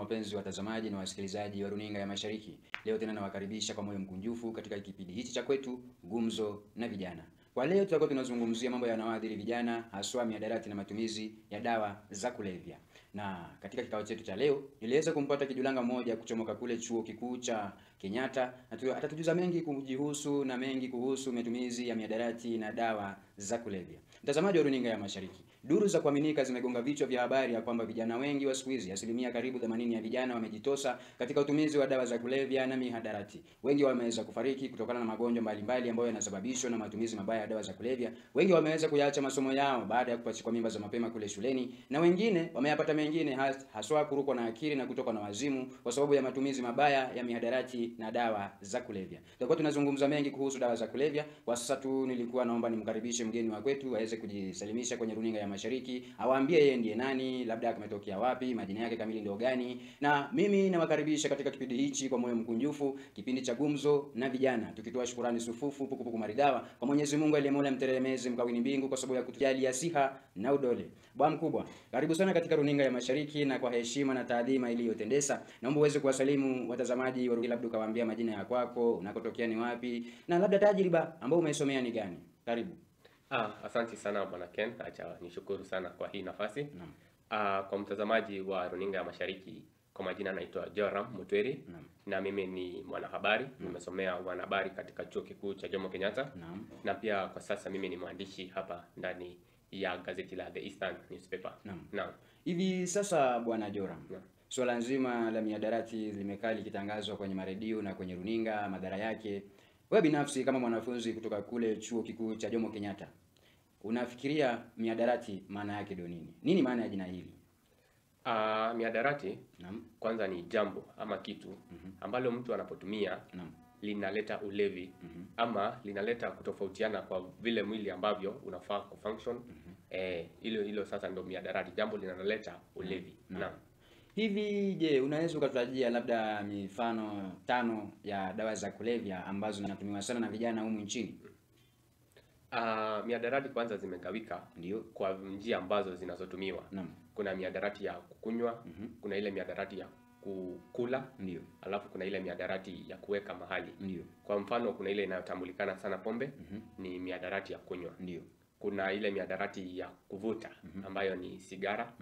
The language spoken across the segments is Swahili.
Wapenzi watazamaji na wasikilizaji wa runinga ya Mashariki, leo tena nawakaribisha kwa moyo mkunjufu katika kipindi hichi cha kwetu Gumzo na Vijana. Kwa leo tutakuwa tunazungumzia mambo yanayoathiri vijana, haswa mihadarati na matumizi ya dawa za kulevya. Na katika kikao chetu cha leo niliweza kumpata kijulanga mmoja kuchomoka kule chuo kikuu cha Kenyatta, na atatujuza mengi kujihusu na mengi kuhusu matumizi ya mihadarati na dawa za kulevya. Mtazamaji wa runinga ya Mashariki, duru za kuaminika zimegonga vichwa vya habari ya kwamba vijana wengi wa siku hizi, asilimia karibu 80 ya vijana wamejitosa katika utumizi wa dawa za kulevya na mihadarati. Wengi wameweza kufariki kutokana na magonjwa mbalimbali ambayo yanasababishwa na matumizi mabaya ya dawa za kulevya. Wengi wameweza kuyaacha masomo yao baada ya kupachikwa mimba za mapema kule shuleni, na wengine wameyapata mengine haswa kurukwa na akili na kutoka na wazimu kwa sababu ya matumizi mabaya ya mihadarati na dawa za kulevya. Tutakuwa tunazungumza mengi kuhusu dawa za kulevya. Kwa sasa tu nilikuwa naomba nimkaribishe mgeni wa kwetu aweze kujisalimisha kwenye runinga ya Mashariki, awaambie yeye ndiye nani, labda ametokea wapi, majina yake kamili ndio gani. Na mimi nawakaribisha katika kipindi hichi kwa moyo mkunjufu, kipindi cha Gumzo na Vijana, tukitoa shukrani sufufu pukupuku maridawa kwa Mwenyezi Mungu aliye Mola mteremezi mkawini mbingu kwa sababu ya kutujalia siha na udole. Bwana mkubwa, karibu sana katika runinga ya Mashariki, na kwa heshima na taadhima iliyotendesa naomba uweze kuwasalimu watazamaji wa runinga, labda ukawaambia majina ya kwako, unakotokea ni wapi, na labda tajriba ambayo umesomea ni gani. Karibu. Asante sana Bwana Ken, acha nishukuru sana kwa hii nafasi. Kwa mtazamaji wa runinga ya Mashariki, kwa majina naitwa Joram Mutweri, na mimi ni mwanahabari. Nimesomea wanahabari katika chuo kikuu cha Jomo Kenyatta, na pia kwa sasa mimi ni mwandishi hapa ndani ya gazeti la The Eastern Newspaper. Hivi sasa Bwana Joram, swala nzima la mihadarati limekaa likitangazwa kwenye maredio na kwenye runinga, madhara yake. Wewe binafsi kama mwanafunzi kutoka kule chuo kikuu cha Jomo Kenyatta, unafikiria mihadarati maana yake ndio nini? Nini maana ya jina hili? Mihadarati kwanza ni jambo ama kitu ambalo mtu anapotumia linaleta ulevi ama linaleta kutofautiana kwa vile mwili ambavyo unafaa kufunction. Hilo sasa ndio mihadarati, jambo linaloleta ulevi. Hivi je, unaweza ukatajia labda mifano 5 ya dawa za kulevya ambazo zinatumiwa sana na vijana humu nchini? Mihadarati kwanza zimegawika kwa njia ambazo zinazotumiwa. Kuna mihadarati ya kukunywa, kuna ile mihadarati ya kukula, alafu kuna ile mihadarati ya kuweka mahali. Kwa mfano kuna ile inayotambulikana sana pombe, ni mihadarati ya kunywa. Kuna ile mihadarati ya kuvuta ambayo ni sigara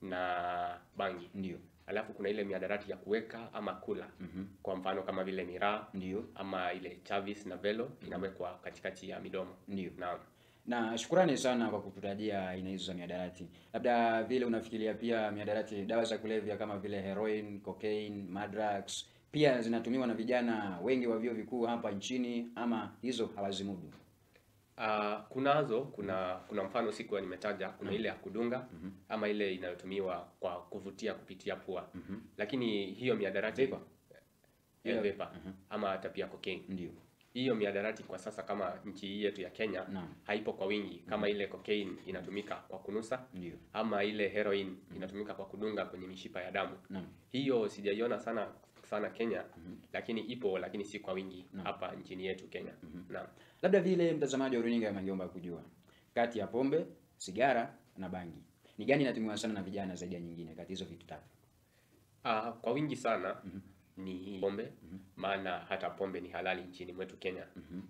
na bangi. Alafu kuna ile mihadarati ya kuweka ama kula. Kwa mfano kama vile miraa ama ile chavis na velo inawekwa katikati ya midomo. Na shukrani sana kwa kututajia aina hizo za mihadarati. Labda vile unafikiria pia mihadarati, dawa za kulevya kama vile heroin, cocaine, madrugs pia zinatumiwa na vijana wengi wa vyuo vikuu hapa nchini, ama hizo hawazimudu? Kuna mfano siku nimetaja, kuna ile ya kudunga ama ile inayotumiwa kwa kuvutia kupitia pua. Lakini hiyo mihadarati vapor ama hata pia cocaine. Hiyo mihadarati kwa sasa kama nchi yetu ya Kenya haipo kwa wingi kama ile cocaine inatumika kwa kunusa, ama ile heroin inatumika kwa kudunga kwenye mishipa ya damu. Hiyo sijaiona sana Kenya, lakini ipo, lakini si kwa wingi hapa nchini yetu Kenya. Labda vile mtazamaji wa runinga angeomba kujua, kati ya pombe, sigara na bangi, ni gani inatumiwa sana na vijana zaidi ya nyingine kati hizo vitu tatu? Kwa wingi sana ni pombe, maana hata pombe ni halali nchini mwetu Kenya.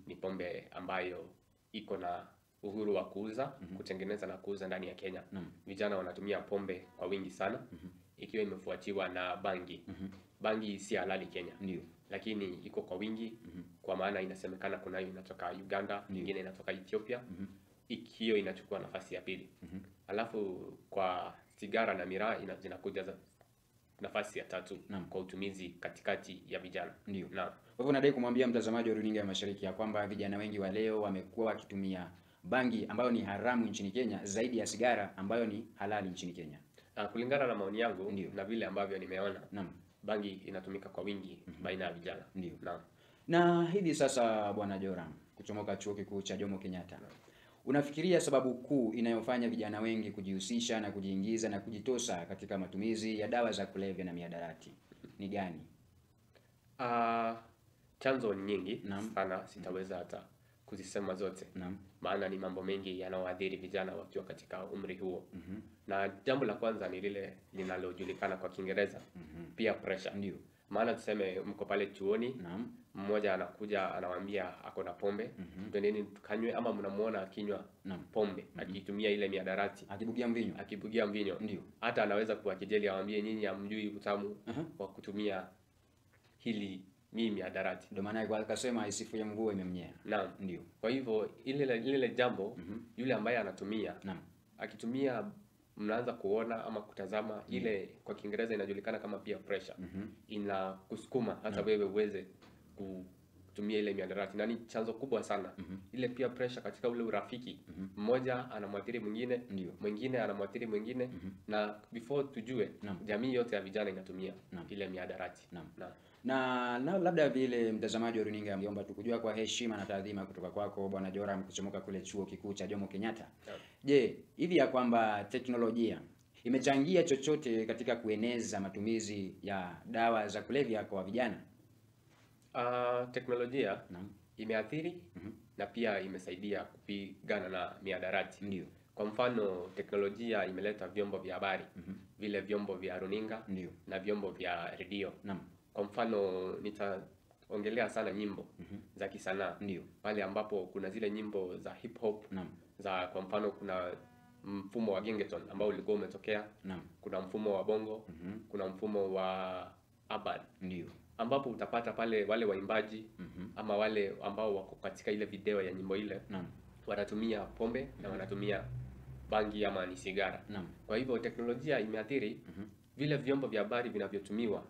Ni pombe ambayo iko na uhuru wa kuuza, kutengeneza na kuuza ndani ya Kenya. Vijana wanatumia pombe kwa wingi sana, ikiwa imefuatiwa na bangi. Bangi si halali Kenya, lakini iko kwa wingi kwa maana inasemekana kuna inatoka Uganda, nyingine inatoka Ethiopia. Hiyo inachukua nafasi ya pili. Alafu kwa sigara na miraa zinakuja nafasi ya 3 kwa utumizi katikati ya vijana. Kwa hivyo nadai kumwambia mtazamaji wa runinga ya Mashariki ya kwamba vijana wengi wa leo wamekuwa wakitumia bangi ambayo ni haramu nchini Kenya zaidi ya sigara ambayo ni halali nchini Kenya. Kulingana na maoni yangu na vile ambavyo nimeona, bangi inatumika kwa wingi baina ya vijana. Na hivi sasa Bwana Joram, kuchomoka chuo kikuu cha Jomo Kenyatta, unafikiria sababu kuu inayofanya vijana wengi kujihusisha na kujiingiza na kujitosa katika matumizi ya dawa za kulevya na mihadarati ni gani? Chanzo ni nyingi sana, sitaweza hata kuzisema zote. Naam. Maana ni mambo mengi yanayoathiri vijana wakiwa katika umri huo. Na jambo la kwanza ni lile linalojulikana kwa Kiingereza, peer pressure. Ndio. Maana tuseme mko pale chuoni, Naam. mmoja anakuja anawaambia ako na pombe, twendeni tukanywe, ama mnamuona akinywa pombe, akitumia ile miadarati, akibugia mvinyo. Ndio. Hata anaweza kuwakejeli, awaambie nyinyi hamjui utamu wa kutumia hili miadarati. Ndio maana akasema isifu ya mvua imemnyea. Naam. Ndio. Kwa hivyo ile jambo yule ambaye anatumia, Naam, akitumia mnaanza kuona ama kutazama ile, kwa Kiingereza inajulikana kama peer pressure. Inakusukuma hata wewe uweze kutumia ile miadarati, na ni chanzo kubwa sana. Ile peer pressure katika ule urafiki, mmoja anamwathiri mwingine, mwingine anamwathiri mwingine, na before tujue jamii yote ya vijana inatumia ile miadarati. Na labda vile mtazamaji wa runinga, ningeomba tukujua kwa heshima na taadhima kutoka kwako Bwana Joram kuchomoka kule chuo kikuu cha Jomo Kenyatta. Je, hivi ya kwamba teknolojia imechangia chochote katika kueneza matumizi ya dawa za kulevya kwa vijana? Teknolojia imeathiri na pia imesaidia kupigana na miadarati. Ndio. Kwa mfano, teknolojia imeleta vyombo vya habari, vile vyombo vya runinga na vyombo vya redio. Kwa mfano, nitaongelea sana nyimbo za kisanaa. Pale ambapo kuna zile nyimbo za hip hop, za kwa mfano kuna mfumo wa gengeton ambao ulikuwa umetokea. Kuna mfumo wa bongo, kuna mfumo wa urban. Ambapo utapata pale wale waimbaji ama wale ambao wako katika ile video ya nyimbo ile, wanatumia pombe na wanatumia bangi ama ni sigara. Kwa hivyo teknolojia imeathiri vile vyombo vya habari vinavyotumiwa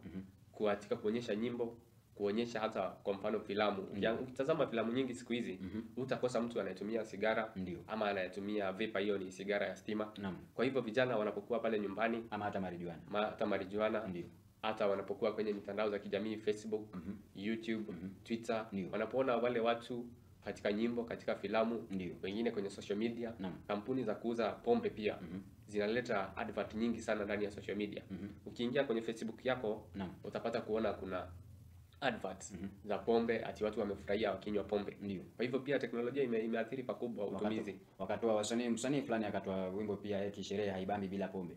katika kuonyesha nyimbo, kuonyesha hata kwa mfano filamu. Ukitazama filamu nyingi siku hizi, utakosa mtu anayetumia sigara ama anayetumia vapor, hiyo ni sigara ya stima. Kwa hivyo vijana wanapokuwa pale nyumbani, ama hata marijuana, hata wanapokuwa kwenye mitandao za kijamii, Facebook, YouTube, Twitter, wanapoona wale watu katika nyimbo, katika filamu, wengine kwenye social media, kampuni za kuuza pombe pia zinaleta advert nyingi sana ndani ya social media. Ukiingia kwenye Facebook yako, utapata kuona kuna adverts za pombe, ati watu wamefurahia wakinywa pombe. Kwa hivyo pia teknolojia imeathiri pakubwa utumizi. Wakatoa msanii fulani akatoa wimbo pia eti sherehe haibambi bila pombe.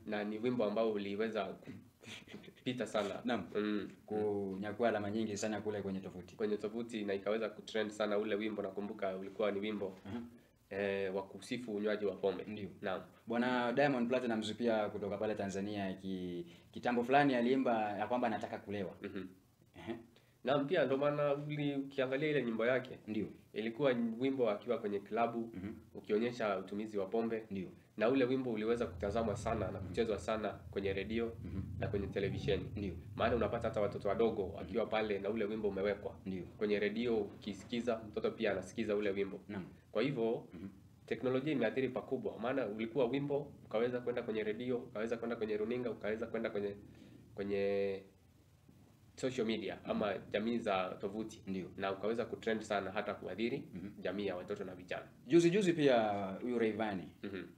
Na ni wimbo ambao uliweza pita sana. Kunyakua alama nyingi sana kule kwenye tovuti na ikaweza kutrend sana ule wimbo. Nakumbuka ulikuwa ni wimbo wa kusifu unywaji wa pombe. Naam. Bwana Diamond Platnumz pia kutoka pale Tanzania kitambo fulani aliimba ya kwamba anataka kulewa. Naam, pia ndio maana ukiangalia ile nyimbo yake, ilikuwa wimbo akiwa kwenye klabu, ukionyesha utumizi wa pombe. Na ule wimbo uliweza kutazamwa sana na kuchezwa sana kwenye redio na kwenye televisheni. Maana unapata hata watoto wadogo wakiwa pale na ule wimbo umewekwa kwenye redio, ukisikiza mtoto pia anasikiza ule wimbo. Kwa hivyo teknolojia imeathiri pakubwa, maana ulikuwa wimbo ukaweza kwenda kwenye redio, ukaweza kwenda kwenye runinga, ukaweza kwenda kwenye social media ama jamii za tovuti, na ukaweza kutrend sana hata kuadhiri jamii ya watoto na vijana. Juzi pia huyu Rayvanny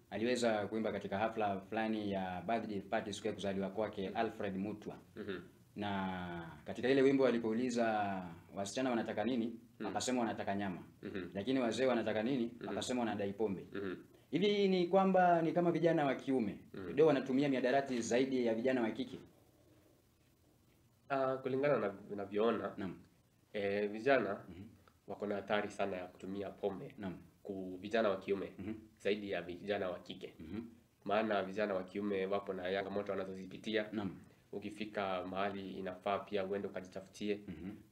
aliweza kuimba katika hafla fulani ya birthday party, siku ya kuzaliwa kwake Alfred Mutwa. Na katika ile wimbo alipouliza wasichana wanataka nini, akasema wanataka nyama. Lakini wazee wanataka nini, akasema wanadai pombe. Hivi ni kwamba ni kama vijana wa kiume ndio wanatumia miadarati zaidi ya vijana wa kike? Kulingana na ninavyoona, vijana wako na hatari sana ya kutumia pombe, vijana wa kiume zaidi ya vijana wa kike. Maana vijana wa kiume wapo na changamoto wanazozipitia. Ukifika mahali inafaa pia uende ukajitafutie.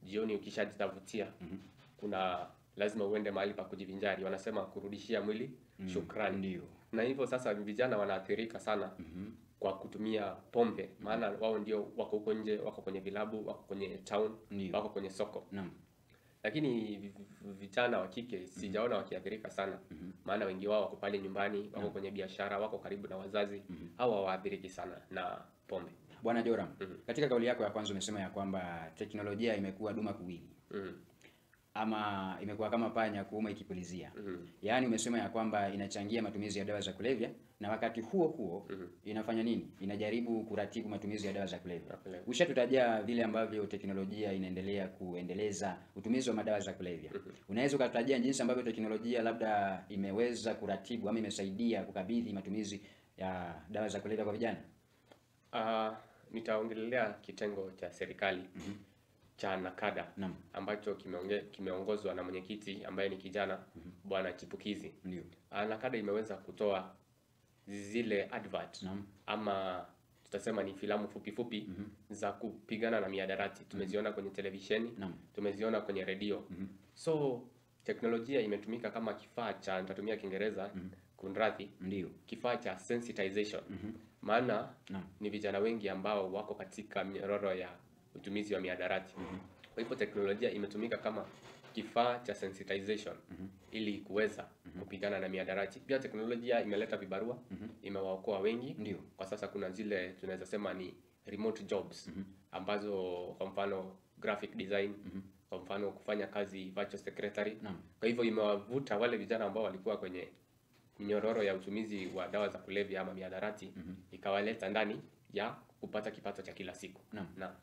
Jioni ukishajitafutia, kuna lazima uende mahali pa kujivinjari. Wanasema kurudishia mwili shukrani. Na hivyo sasa vijana wanaathirika sana kwa kutumia pombe, maana wao ndio wako huko nje, wako kwenye vilabu, wako kwenye town, wako kwenye soko. Lakini vijana wa kike sijaona wakiathirika sana. Maana wengi wao wako pale nyumbani, wako kwenye biashara, wako karibu na wazazi. Hawa hawaathiriki sana na pombe. Bwana Joram, katika kauli yako ya kwanza umesema ya kwamba teknolojia imekuwa duma kuwili. Ama imekuwa kama panya kuuma ikipulizia. Yaani umesema ya kwamba inachangia matumizi ya dawa za kulevya na wakati huo huo inafanya nini? Inajaribu kuratibu matumizi ya dawa za kulevya. Ushatutajia vile ambavyo teknolojia inaendelea kuendeleza utumizi wa madawa za kulevya. Unaweza ukatajia jinsi ambavyo teknolojia labda imeweza kuratibu ama imesaidia kukabidhi matumizi ya dawa za kulevya kwa vijana? Nitaongelea kitengo cha serikali cha NACADA ambacho kimeongozwa na mwenyekiti ambaye ni kijana Bwana Chipukizi. Ndio. NACADA imeweza kutoa zile advert ama tutasema ni filamu fupi za kupigana na mihadarati. Tumeziona kwenye televisheni, tumeziona kwenye redio. So teknolojia imetumika kama kifaa cha, nitatumia Kiingereza kunradhi, ndio, kifaa cha sensitization. Maana ni vijana wengi ambao wako katika minyororo ya utumizi wa mihadarati. Kwa hivyo teknolojia imetumika kama kifaa cha sensitization ili kuweza kupigana na mihadarati. Pia teknolojia imeleta vibarua, imewaokoa wengi. Ndio. Kwa sasa kuna zile tunaweza sema ni remote jobs ambazo kwa mfano graphic design, kwa mfano kufanya kazi virtual secretary. Kwa hivyo imewavuta wale vijana ambao walikuwa kwenye minyororo ya utumizi wa dawa za kulevya ama mihadarati, ikawaleta ndani ya kupata kipato cha kila siku. Naam.